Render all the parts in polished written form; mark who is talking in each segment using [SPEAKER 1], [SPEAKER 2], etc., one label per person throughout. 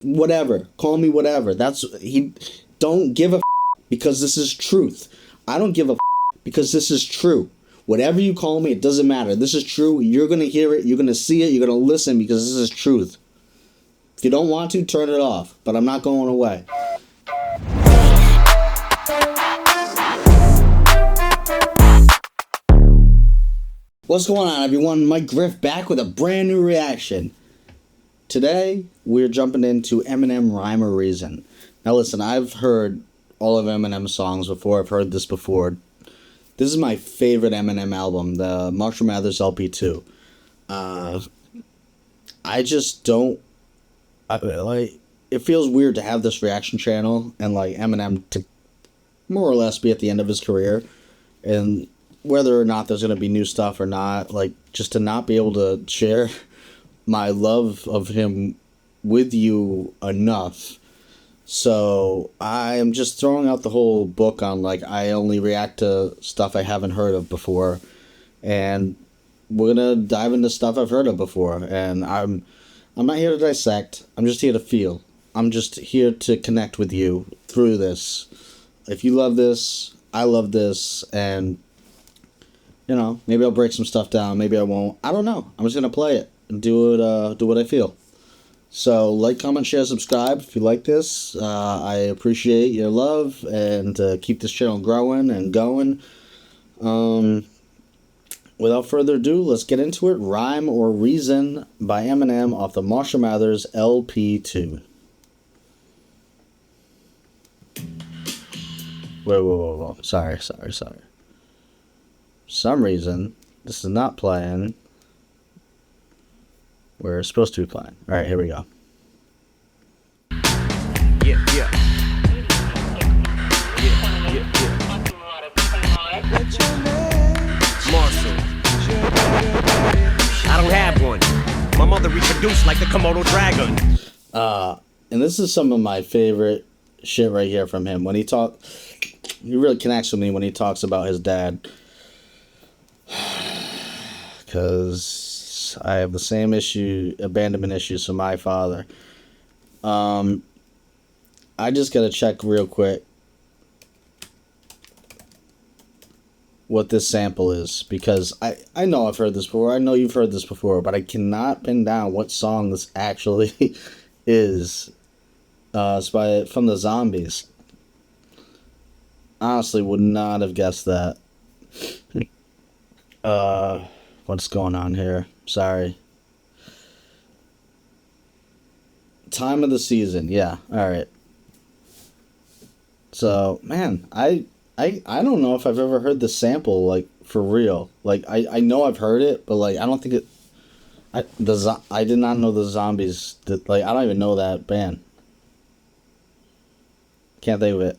[SPEAKER 1] whatever. Call me whatever. Don't give a because this is truth. I don't give a because this is true. Whatever you call me, it doesn't matter. This is true. You're going to hear it. You're going to see it. You're going to listen because this is truth. If you don't want to, turn it off. But I'm not going away. What's going on, everyone? Mike Griff back with a brand new reaction. Today, we're jumping into Eminem Rhyme or Reason. Now listen, I've heard all of Eminem's songs before. I've heard this before. This is my favorite Eminem album, the Marshall Mathers LP 2. I just don't... it feels weird to have this reaction channel and Eminem to more or less be at the end of his career. And whether or not there's going to be new stuff or not, just to not be able to share my love of him with you enough. So I am just throwing out the whole book on I only react to stuff I haven't heard of before, and we're gonna dive into stuff I've heard of before. And I'm not here to dissect. I'm just here to feel. I'm just here to connect with you through this. If you love this, I love this, and maybe I'll break some stuff down. Maybe I won't. I don't know. I'm just gonna play it and do what I feel. So, comment, share, subscribe if you like this. I appreciate your love, and keep this channel growing and going. Without further ado, let's get into it. Rhyme or Reason by Eminem off the Marshall Mathers LP 2. Whoa. Sorry. For some reason, this is not playing. We're supposed to be playing. Alright, here we go.
[SPEAKER 2] Yeah. Marshall. I don't have one. My mother reproduced like the Komodo dragon.
[SPEAKER 1] And this is some of my favorite shit right here from him. He really connects with me when he talks about his dad. Because I have the same abandonment issues for my father. I just gotta check real quick what this sample is, because I know I've heard this before. I know you've heard this before, but I cannot pin down what song this actually is. It's from the Zombies. Honestly, would not have guessed that. What's going on here? Sorry. Time of the Season. Yeah. All right. So, man, I don't know if I've ever heard the sample for real. I know I've heard it, but I don't think it. I did not know the Zombies. I don't even know that band. Can't think of it.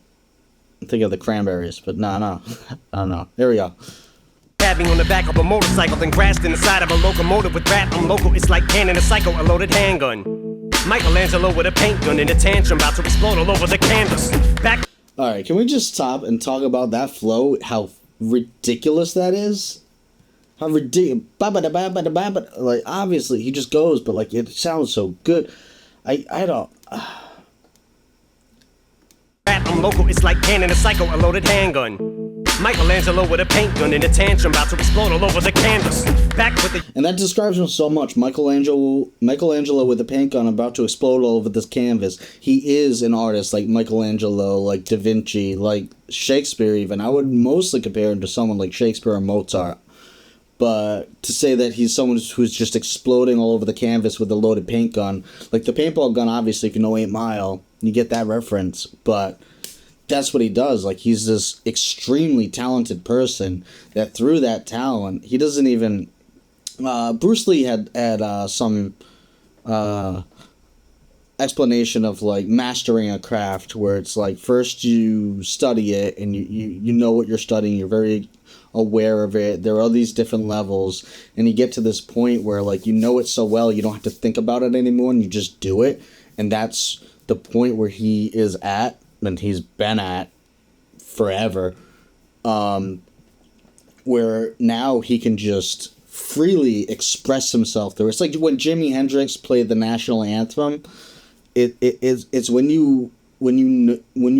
[SPEAKER 1] I'm thinking of the Cranberries, but no. I don't know. Here we go.
[SPEAKER 2] Had me on the back of a motorcycle, then crashed in the side of a locomotive with rap. I'm local, it's like cannon, a psycho, a loaded handgun. Michelangelo with a paint gun in a tantrum, about to explode all over the canvas. Back.
[SPEAKER 1] Alright, can we just stop and talk about that flow? How ridiculous that is? How ridiculous. Obviously, he just goes, but it sounds so good. I don't.
[SPEAKER 2] I'm local, it's like cannon, a psycho, a loaded handgun. Michelangelo with a paint gun in a tantrum, about to explode all over the canvas. Back with the.
[SPEAKER 1] And that describes him so much. Michelangelo with a paint gun about to explode all over this canvas. He is an artist like Michelangelo, like Da Vinci, like Shakespeare even. I would mostly compare him to someone like Shakespeare or Mozart. But to say that he's someone who's just exploding all over the canvas with a loaded paint gun. Like the paintball gun, obviously, if you know 8 Mile, you get that reference. But that's what he does. He's this extremely talented person that through that talent, he doesn't even. Bruce Lee had some explanation of mastering a craft, where it's first you study it and you know what you're studying. You're very aware of it. There are all these different levels, and you get to this point where you know it so well you don't have to think about it anymore, and you just do it. And that's the point where he is at, and he's been at forever, where now he can just freely express himself through. It's like when Jimi Hendrix played the national anthem, it's when you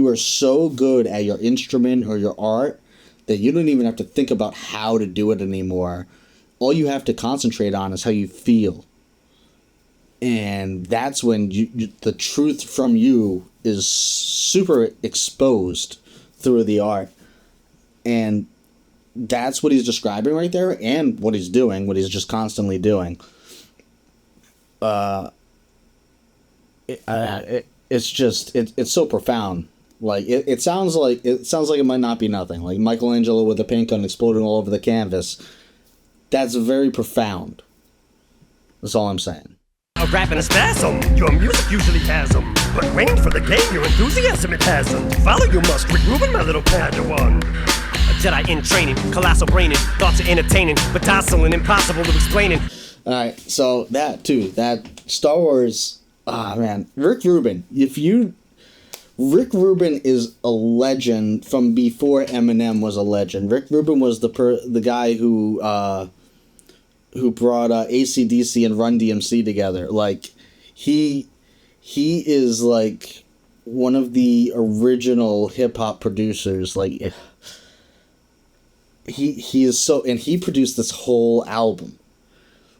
[SPEAKER 1] are so good at your instrument or your art that you don't even have to think about how to do it anymore. All you have to concentrate on is how you feel. And that's when the truth from you is super exposed through the art. And that's what he's describing right there, and what he's doing, what he's just constantly doing. It's so profound. Like it sounds like it might not be nothing. Like Michelangelo with a paint gun exploding all over the canvas. That's very profound. That's all I'm saying.
[SPEAKER 2] A rap and a spasm, your music usually has them. But waiting for the game, your enthusiasm it hasn't. Follow you must, Rick Rubin, my little Padawan. A Jedi in training, colossal braining. Thoughts are entertaining, but docile and impossible to explain.
[SPEAKER 1] Alright, so that Star Wars, man, Rick Rubin. Rick Rubin is a legend from before Eminem was a legend. Rick Rubin was the guy who brought AC/DC and Run DMC together. Like, he is like one of the original hip hop producers. Like, he is so, and he produced this whole album.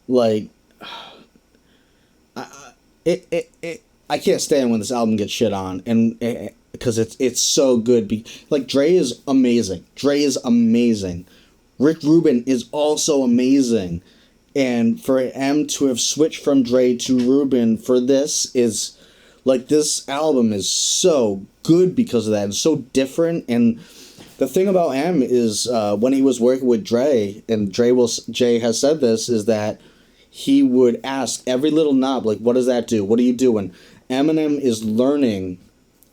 [SPEAKER 1] Like, I can't stand when this album gets shit on, and because it's so good. Like, Dre is amazing. Rick Rubin is also amazing. And for M to have switched from Dre to Rubin for this is, like, this album is so good because of that. It's so different. And the thing about M is when he was working with Dre, and Jay has said this, is that he would ask every little knob, like, what does that do? What are you doing? Eminem is learning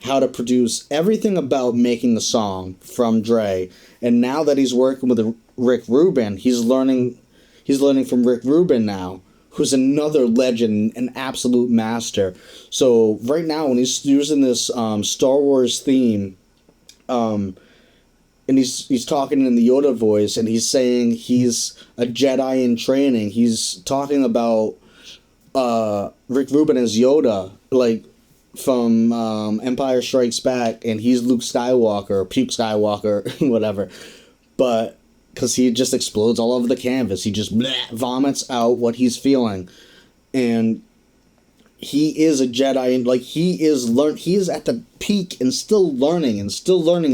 [SPEAKER 1] how to produce everything about making the song from Dre. And now that he's working with Rick Rubin, he's learning from Rick Rubin now, who's another legend, an absolute master. So right now, when he's using this Star Wars theme, and he's talking in the Yoda voice, and he's saying he's a Jedi in training. He's talking about Rick Rubin as Yoda, like from Empire Strikes Back, and he's Luke Skywalker, or Puke Skywalker, whatever. But because he just explodes all over the canvas, he just vomits out what he's feeling, and he is a Jedi, and like he is at the peak and still learning.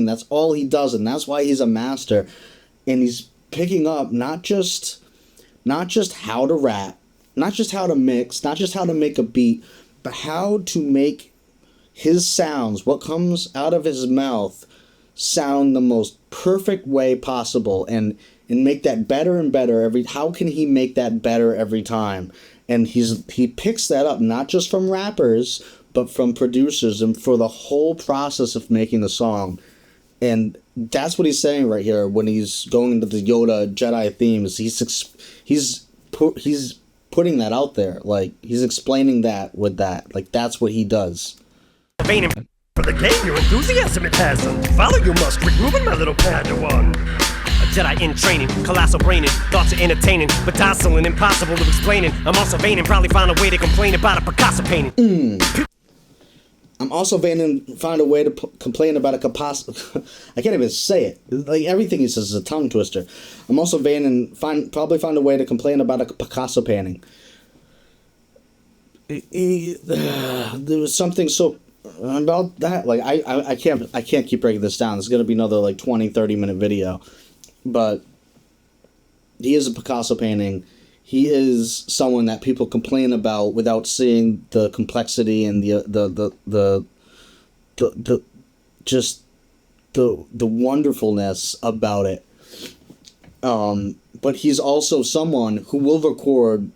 [SPEAKER 1] That's all he does, and that's why he's a master. And he's picking up not just how to rap, not just how to mix, not just how to make a beat, but how to make his sounds, what comes out of his mouth, sound the most perfect way possible, and make that better and better how can he make that better every time? And he picks that up not just from rappers, but from producers, and for the whole process of making the song. And that's what he's saying right here when he's going into the Yoda Jedi themes. He's putting that out there, like he's explaining that with that, like that's what he does.
[SPEAKER 2] For the game, your enthusiasm it hasn't. Follow you must, Rick Rubin, my little Padawan. A Jedi in training, colossal braining. Thoughts are entertaining, but docile and impossible to explain. I'm also vain and probably find a way to complain about a Picasso painting.
[SPEAKER 1] I'm also vain and find a way to complain about a Picasso. I can't even say it. Like, everything he says is a tongue twister. I'm also vain and probably find a way to complain about a Picasso painting. There was something so about that, like I can't keep breaking this down. It's gonna be another like 20-30 minute video, but he is a Picasso painting. He is someone that people complain about without seeing the complexity and the wonderfulness about it. But he's also someone who will record.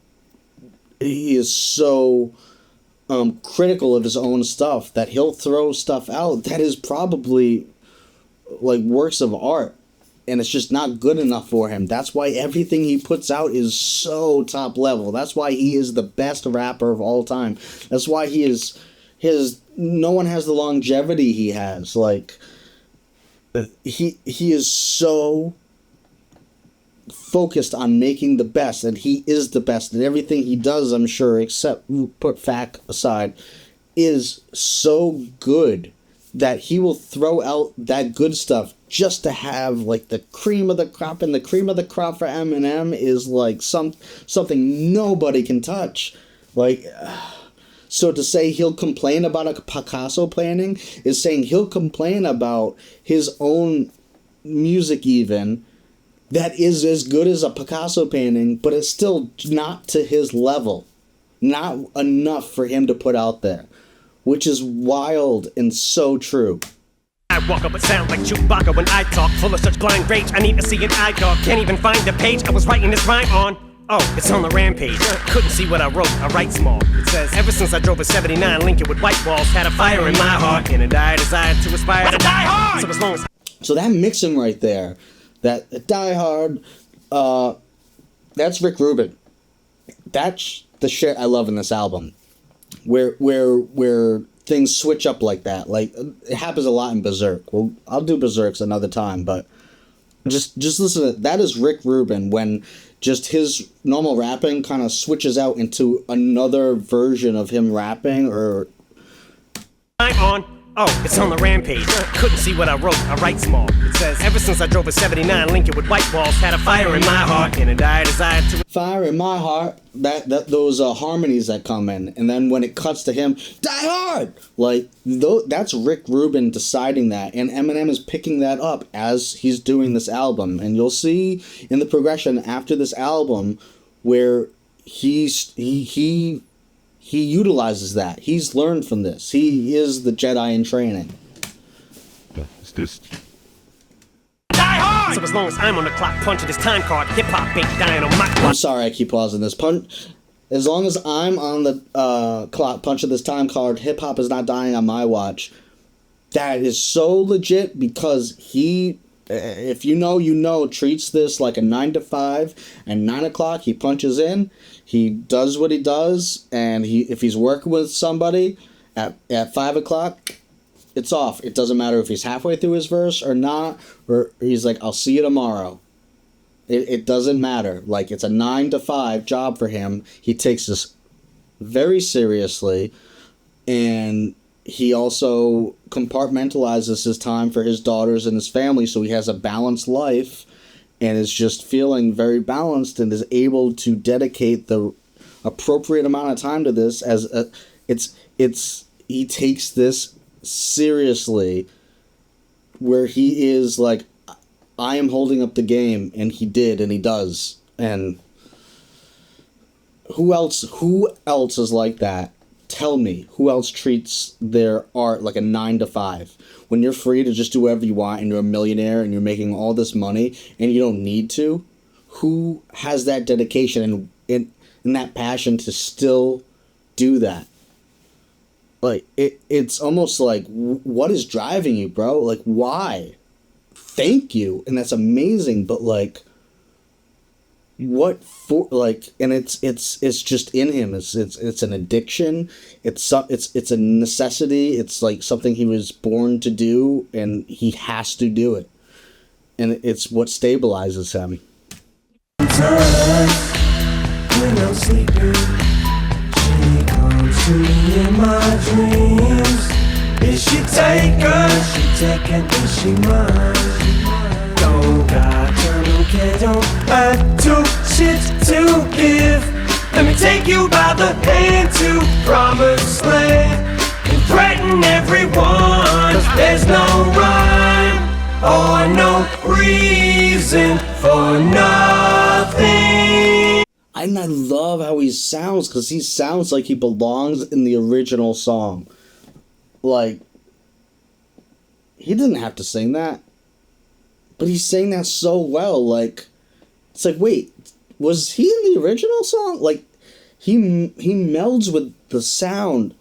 [SPEAKER 1] He is so critical of his own stuff that he'll throw stuff out that is probably like works of art, and it's just not good enough for him. That's why everything he puts out is so top level. That's why he is the best rapper of all time. That's why no one has the longevity he has. Like, he is so focused on making the best, and he is the best, and everything he does, I'm sure, except put fact aside, is so good that he will throw out that good stuff just to have like the cream of the crop, and the cream of the crop for Eminem is like something nobody can touch. Like, so to say he'll complain about a Picasso painting is saying he'll complain about his own music even that is as good as a Picasso painting, but it's still not to his level. Not enough for him to put out there, which is wild and so true.
[SPEAKER 2] I walk up but sound like Chewbacca when I talk, full of such blind rage. I need to see an eye dog, can't even find the page I was writing this rhyme on. Oh, it's on the rampage. Couldn't see what I wrote, I write small. It says, ever since I drove a 79 Lincoln with white walls, had a fire in my heart and a dire desire to aspire to die hard. So as long as
[SPEAKER 1] So that mixing right there, that Die Hard, that's Rick Rubin. That's the shit I love in this album, where things switch up like that. Like, it happens a lot in Berserk. Well, I'll do Berserks another time, but just listen to that is Rick Rubin when just his normal rapping kind of switches out into another version of him rapping or.
[SPEAKER 2] I'm on. Oh, it's on the rampage. Couldn't see what I wrote, I write small. It says, ever since I drove a 79 Lincoln with white walls, had a fire in my heart and a dire desire to...
[SPEAKER 1] Fire in my heart, those harmonies that come in, and then when it cuts to him, Die Hard! Like, that's Rick Rubin deciding that, and Eminem is picking that up as he's doing this album, and you'll see in the progression after this album where he utilizes that. He's learned from this. He is the Jedi in training.
[SPEAKER 3] It's this.
[SPEAKER 2] Die hard! So as long as I'm on the clock punching this time card, hip-hop ain't dying on my clock.
[SPEAKER 1] I'm sorry I keep pausing this. As long as I'm on the clock punching this time card, hip-hop is not dying on my watch. That is so legit because he, if you know, treats this like a 9 to 5, and 9 o'clock he punches in. He does what he does, and if he's working with somebody at 5 o'clock, it's off. It doesn't matter if he's halfway through his verse or not, or he's like, I'll see you tomorrow. It doesn't matter. Like, it's a 9 to 5 job for him. He takes this very seriously, and he also compartmentalizes his time for his daughters and his family, so he has a balanced life and is just feeling very balanced and is able to dedicate the appropriate amount of time to this he takes this seriously, where he is like, I am holding up the game, and he did, and he does. And who else is like that? Tell me, who else treats their art like a 9 to 5? When you're free to just do whatever you want and you're a millionaire and you're making all this money and you don't need to? Who has that dedication and that passion to still do that? Like, it's almost like, what is driving you, bro? Like, why? Thank you. And that's amazing, but like, what for? Like, and it's just in him. It's an addiction. It's a necessity. It's like something he was born to do, and he has to do it. And it's what stabilizes him.
[SPEAKER 4] Sometimes when I'm sleeping, she comes to me in my dreams. Is she taken? She taken? Is she mine? Don't got time, don't care, don't have to shit to give. Let me take you by the hand to promised land and threaten everyone, 'cause there's no rhyme or no reason for nothing.
[SPEAKER 1] And I love how he sounds, because he sounds like he belongs in the original song. Like, he didn't have to sing that, but he sang that so well. Like, it's like, wait, was he in the original song? Like, he melds with the sound.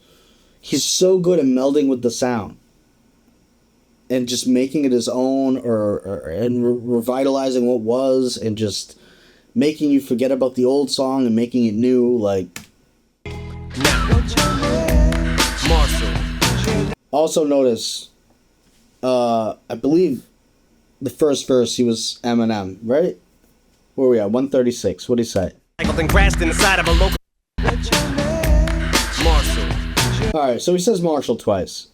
[SPEAKER 1] He's so good at melding with the sound and just making it his own, and revitalizing what was, and just making you forget about the old song and making it new. Like,
[SPEAKER 2] Marshall.
[SPEAKER 1] also notice, I believe the first verse he was Eminem, right? Where are we at? 136. What'd he say?
[SPEAKER 2] Then grasped in the side of a local Marshall.
[SPEAKER 1] Alright, so he says Marshall twice.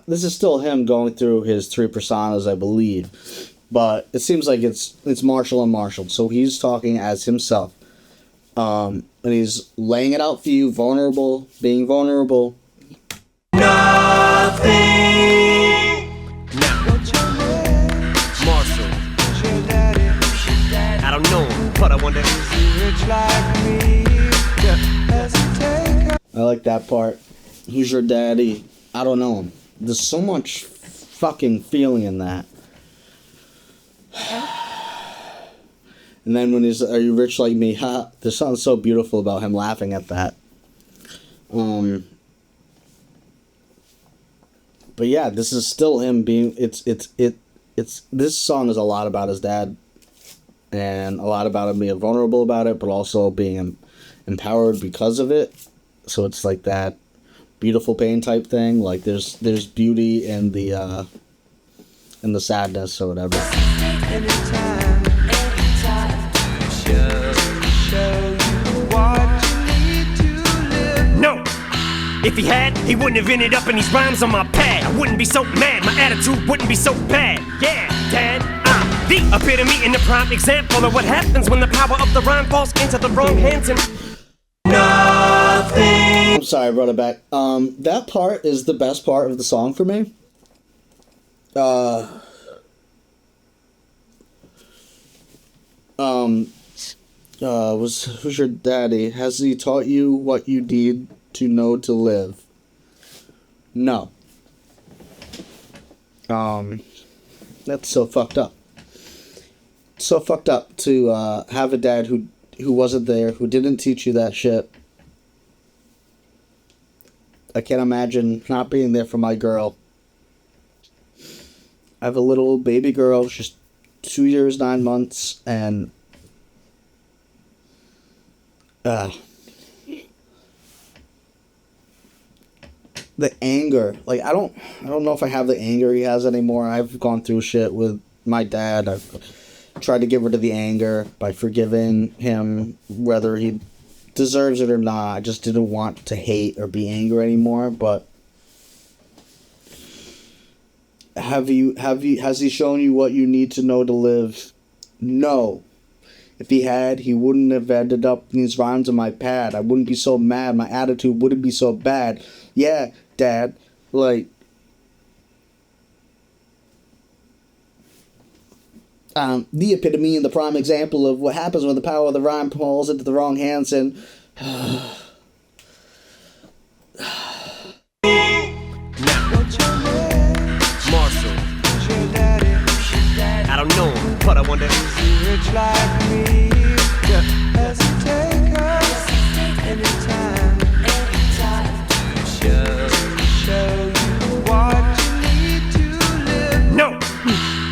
[SPEAKER 1] This is still him going through his three personas, I believe. But it seems like it's Marshall and Marshall. So he's talking as himself. And he's laying it out for you, vulnerable, being vulnerable.
[SPEAKER 4] Nothing.
[SPEAKER 2] Now, Marshall. I don't know him, but I wonder.
[SPEAKER 1] I like that part. Who's your daddy? I don't know him. There's so much fucking feeling in that. And then when he's, are you rich like me? Ha! There's something so beautiful about him laughing at that. But yeah, this is still him being. It's this song is a lot about his dad, and a lot about him being vulnerable about it, but also being empowered because of it. So it's like that beautiful pain type thing. Like there's beauty in the sadness or whatever.
[SPEAKER 4] Anytime, show you what you need to live.
[SPEAKER 2] No! If he had, he wouldn't have ended up in these rhymes on my pad. I wouldn't be so mad, my attitude wouldn't be so bad. Yeah, Dad, I'm the epitome and the prime example of what happens when the power of the rhyme falls into the wrong hands and
[SPEAKER 4] Nothing.
[SPEAKER 1] I'm sorry, I brought it back. That part is the best part of the song for me. Who's your daddy? Has he taught you what you need to know to live? No. That's so fucked up. So fucked up to have a dad who wasn't there, who didn't teach you that shit. I can't imagine not being there for my girl. I have a little baby girl, she's 2 years, 9 months, and the anger, like I don't know if I have the anger he has anymore. I've gone through shit with my dad. I've tried to get rid of the anger by forgiving him, whether he deserves it or not. I just didn't want to hate or be angry anymore. But has he shown you what you need to know to live? No. If he had, he wouldn't have ended up in these rhymes on my pad. I wouldn't be so mad. My attitude wouldn't be so bad. Yeah, Dad. Like, the epitome and the prime example of what happens when the power of the rhyme falls into the wrong hands and...
[SPEAKER 2] Marshall. I don't know him, but I wonder.
[SPEAKER 4] Rich like me. Has he take us anytime? Show you what you need to live.
[SPEAKER 2] No!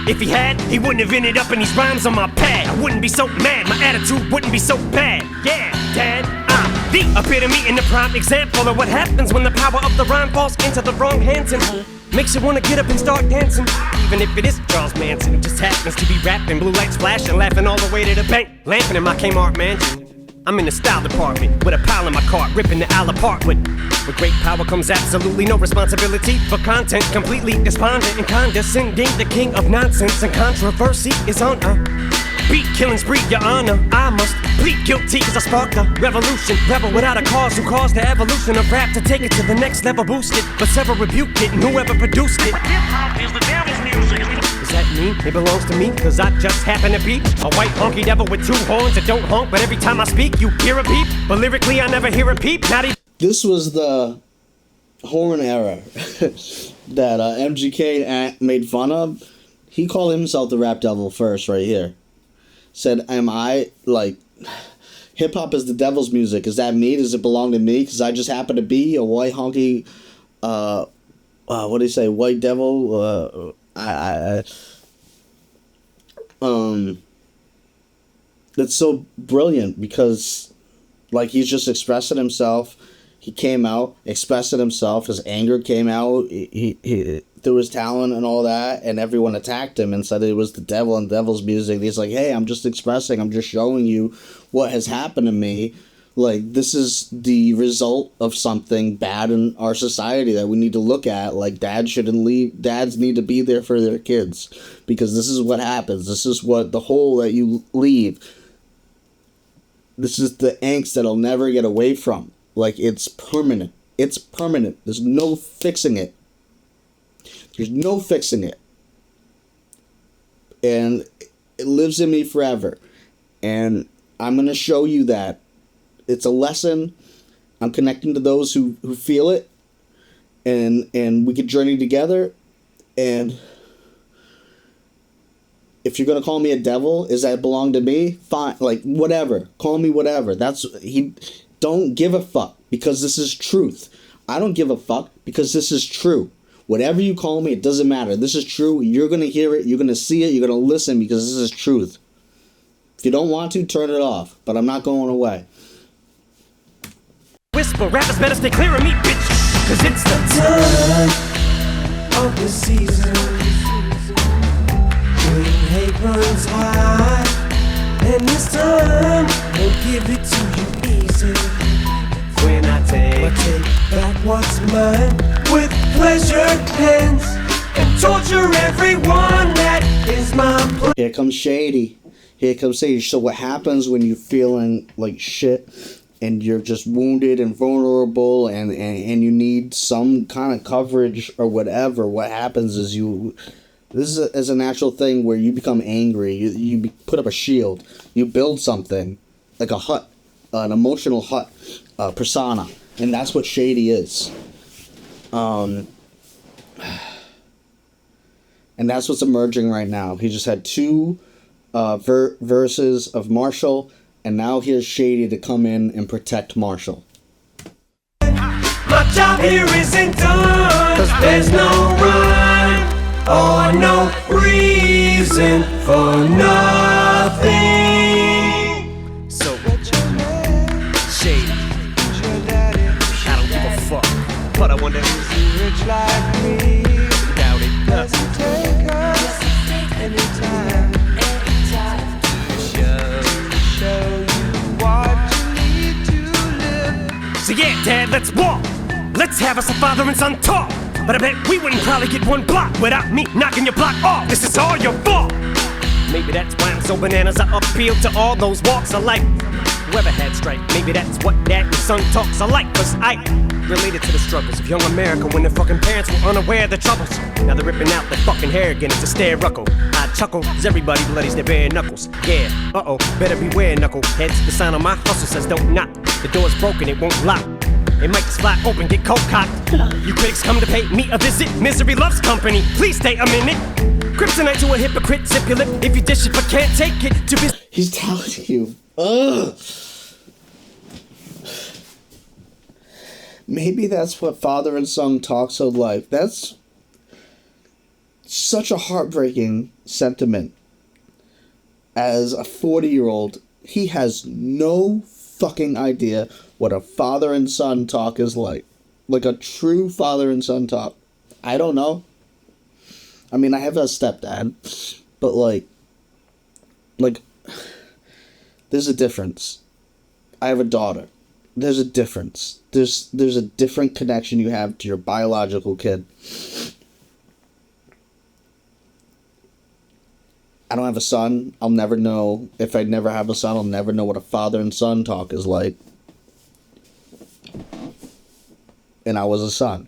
[SPEAKER 2] If he had, he wouldn't have ended up in these rhymes on my pad. I wouldn't be so mad, my attitude wouldn't be so bad. Yeah, Dad, I'm the epitome and the prime example of what happens when the power of the rhyme falls into the wrong hands and makes you wanna get up and start dancing. Even if it is Charles Manson who just happens to be rapping, blue lights flashing, laughing all the way to the bank, lamping in my Kmart mansion. I'm in the style department with a pile in my cart, ripping the aisle apart with great power comes absolutely no responsibility for content, completely despondent and condescending. The king of nonsense and controversy is on a beat killing spree, your honor. I must plead guilty cause I sparked a revolution, rebel without a cause who caused the evolution of rap to take it to the next level, boosted, but several rebuked it and whoever produced it. Hip-hop is the devil's music. Does that mean it belongs to me? Cause I just happen to be a white honky devil with two horns that don't honk, but every time I speak you hear a beep, but lyrically I never hear a peep, not even.
[SPEAKER 1] This was the horn era that MGK made fun of. He called himself the rap devil first right here. Said, am I, like, hip-hop is the devil's music. Is that me? Does it belong to me? Because I just happen to be a white honky, what do you say, white devil? That's so brilliant because, like, he's just expressing himself. He came out, expressed himself. His anger came out. He through his talent and all that, and everyone attacked him and said it was the devil and devil's music. He's like, hey, I'm just expressing. I'm just showing you what has happened to me Like, this is the result of something bad in our society that we need to look at. Like, dads need to be there for their kids, because this is what happens. This is what the hole that you leave. This is the angst that I'll never get away from. Like, it's permanent. It's permanent. There's no fixing it. There's no fixing it. And it lives in me forever. And I'm going to show you that. It's a lesson. I'm connecting to those who feel it. And we can journey together. And if you're going to call me a devil, does that belong to me? Fine. Like, whatever. Call me whatever. Don't give a fuck, because this is truth. I don't give a fuck, because this is true. Whatever you call me, it doesn't matter. This is true. You're going to hear it. You're going to see it. You're going to listen, because this is truth. If you don't want to, turn it off. But I'm not going away.
[SPEAKER 2] Whisper, rappers better stay clear of me, bitch. Cause it's the
[SPEAKER 4] Time of the season when hate runs high, and this time won't give it to you easy.
[SPEAKER 2] when I take
[SPEAKER 4] Back what's mine with pleasured hands and torture everyone that is my plan.
[SPEAKER 1] Here comes Shady. Here comes Shady. So what happens when you're feeling like shit and you're just wounded and vulnerable and you need some kind of coverage or whatever, what happens is this is a natural thing where you become angry. You put up a shield. You build something like a hut, an emotional hut, persona. And that's what Shady is. And that's what's emerging right now. He just had two verses of Marshall, and now here's Shady to come in and protect Marshall.
[SPEAKER 4] My job here isn't done, 'cause there's no rhyme or no reason for nothing.
[SPEAKER 2] So, Shady, I don't give a fuck, but I wonder who's
[SPEAKER 4] Rich like me,
[SPEAKER 2] doubt it.
[SPEAKER 4] does it take us anytime to show you what you need to live?
[SPEAKER 2] So yeah, Dad, let's walk. Let's have us a father and son talk. But I bet we wouldn't probably get one block without me knocking your block off. This is all your fault. Maybe that's why I'm so bananas. I appeal to all those walks of life. Whoever had strife, maybe that's what dad and son talks are like. 'Cause I related to the struggles of young America when their fucking parents were unaware of the troubles. Now they're ripping out their fucking hair again, it's a stare-ruckle. I chuckle, 'cause everybody bloodies their bare knuckles. Yeah, better beware, knuckleheads. The sign on my hustle says don't knock. The door's broken, it won't lock. It might just fly open, get cold-cocked. You critics come to pay me a visit. Misery loves company, please stay a minute. Kryptonite to a hypocrite, zip your lip. If you dish it but can't take it, to be...
[SPEAKER 1] He's telling you. Ugh. Maybe that's what father and son talks of life. That's such a heartbreaking sentiment. As a 40-year-old, he has no fucking idea what a father and son talk is like. Like a true father and son talk. I don't know. I mean, I have a stepdad, but like, there's a difference. I have a daughter. There's a difference. There's a different connection you have to your biological kid. I don't have a son. I'll never know. If I never have a son, I'll never know what a father and son talk is like. And I was a son.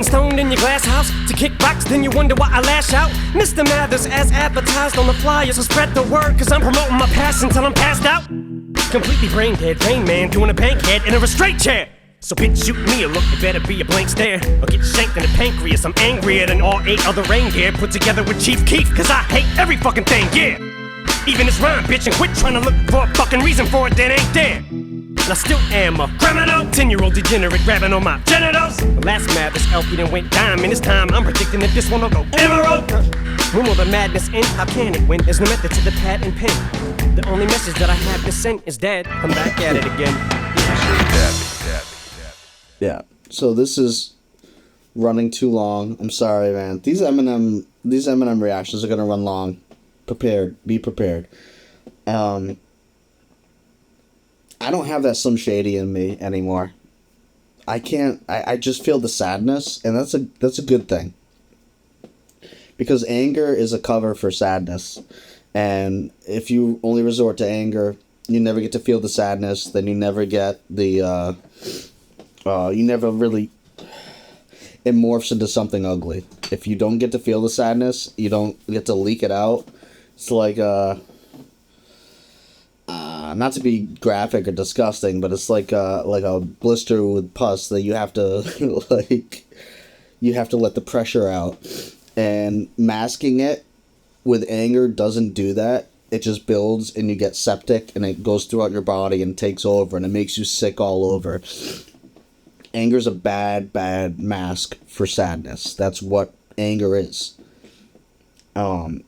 [SPEAKER 2] Stoned in your glass house to kick rocks, then you wonder why I lash out. Mr. Mathers as advertised on the flyers, so spread the word, 'cause I'm promoting my past until I'm passed out. Completely brain dead, Rain Man doing a bank head in a restraint chair. So bitch, shoot me a look, it better be a blank stare, or get shanked in the pancreas. I'm angrier than all 8 other rain gear put together with Chief Keef, 'cause I hate every fucking thing, yeah. Even this rhyme, bitch, and quit trying to look for a fucking reason for it that ain't there. And I still am a criminal, 10-year-old degenerate grabbing on my genitals. The last Mathers LP done went diamond. This time I'm predicting that this one will go emerald. When will the madness end? How can it win? There's no method to the pad and pen. The only message that I have to send is dead. Come back at it again.
[SPEAKER 1] Yeah. So this is running too long. I'm sorry, man. These Eminem reactions are gonna run long. Be prepared. I don't have that Slim Shady in me anymore. I can't. I just feel the sadness, and that's a good thing. Because anger is a cover for sadness, and if you only resort to anger, you never get to feel the sadness. Then you never get the. You never really. It morphs into something ugly. If you don't get to feel the sadness, you don't get to leak it out. It's like not to be graphic or disgusting, but it's like a blister with pus that you have to you have to let the pressure out, and masking it with anger doesn't do that. It just builds, and you get septic, and it goes throughout your body and takes over, and it makes you sick all over. Anger's a bad mask for sadness. That's what anger is. You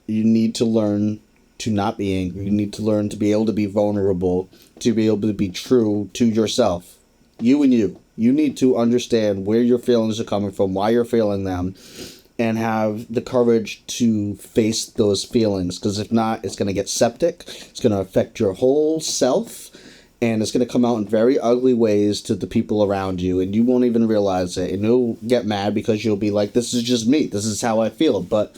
[SPEAKER 1] need to learn to not be angry. You need to learn to be able to be vulnerable, to be able to be true to yourself. You and you. You need to understand where your feelings are coming from, why you're feeling them, and have the courage to face those feelings. Because if not, it's going to get septic. It's going to affect your whole self. And it's going to come out in very ugly ways to the people around you. And you won't even realize it. And you'll get mad because you'll be like, this is just me. This is how I feel. But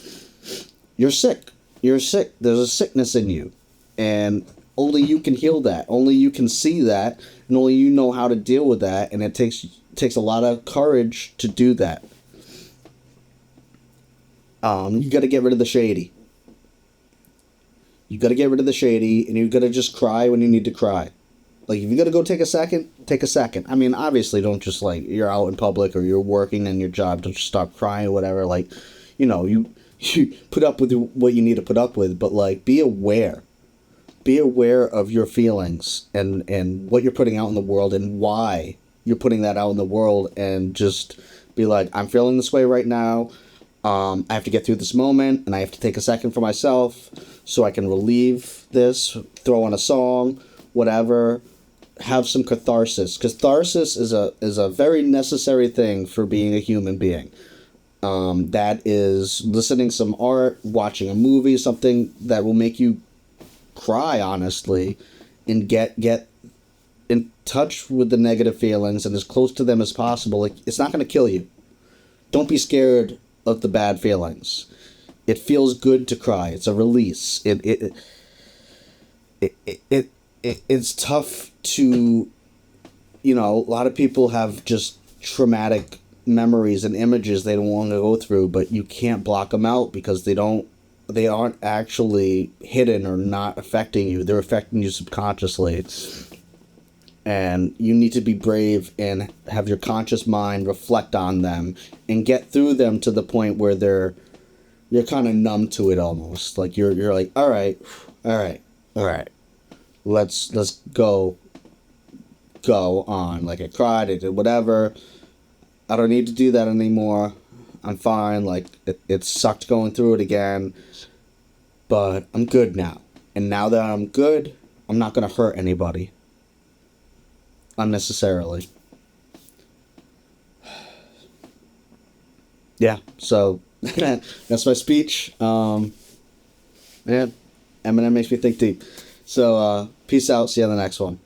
[SPEAKER 1] you're sick. You're sick. There's a sickness in you. And only you can heal that. Only you can see that. And only you know how to deal with that. And it takes a lot of courage to do that. You got to get rid of the shady. You got to get rid of the shady. And you got to just cry when you need to cry. Like, if you got to go take a second, take a second. I mean, obviously, don't just, like, you're out in public or you're working in your job, don't just stop crying or whatever. Like, you know, you put up with what you need to put up with, but, like, be aware. Be aware of your feelings and what you're putting out in the world and why you're putting that out in the world, and just be like, I'm feeling this way right now. I have to get through this moment, and I have to take a second for myself so I can relieve this, throw on a song, whatever. Have some catharsis. Catharsis is a very necessary thing for being a human being. That is listening some art, watching a movie, something that will make you cry, honestly, and get in touch with the negative feelings and as close to them as possible. Like, it's not going to kill you. Don't be scared of the bad feelings. It feels good to cry. It's a release. It's tough to, you know, a lot of people have just traumatic memories and images they don't want to go through, but you can't block them out because they aren't actually hidden or not affecting you. They're affecting you subconsciously. And you need to be brave and have your conscious mind reflect on them and get through them to the point where you're kind of numb to it almost. Like you're like, all right. Let's go on. Like, I cried, I did whatever. I don't need to do that anymore. I'm fine. Like, it sucked going through it again. But I'm good now. And now that I'm good, I'm not going to hurt anybody. Unnecessarily. Yeah, so that's my speech. Man, Eminem makes me think deep. So, peace out. See you on the next one.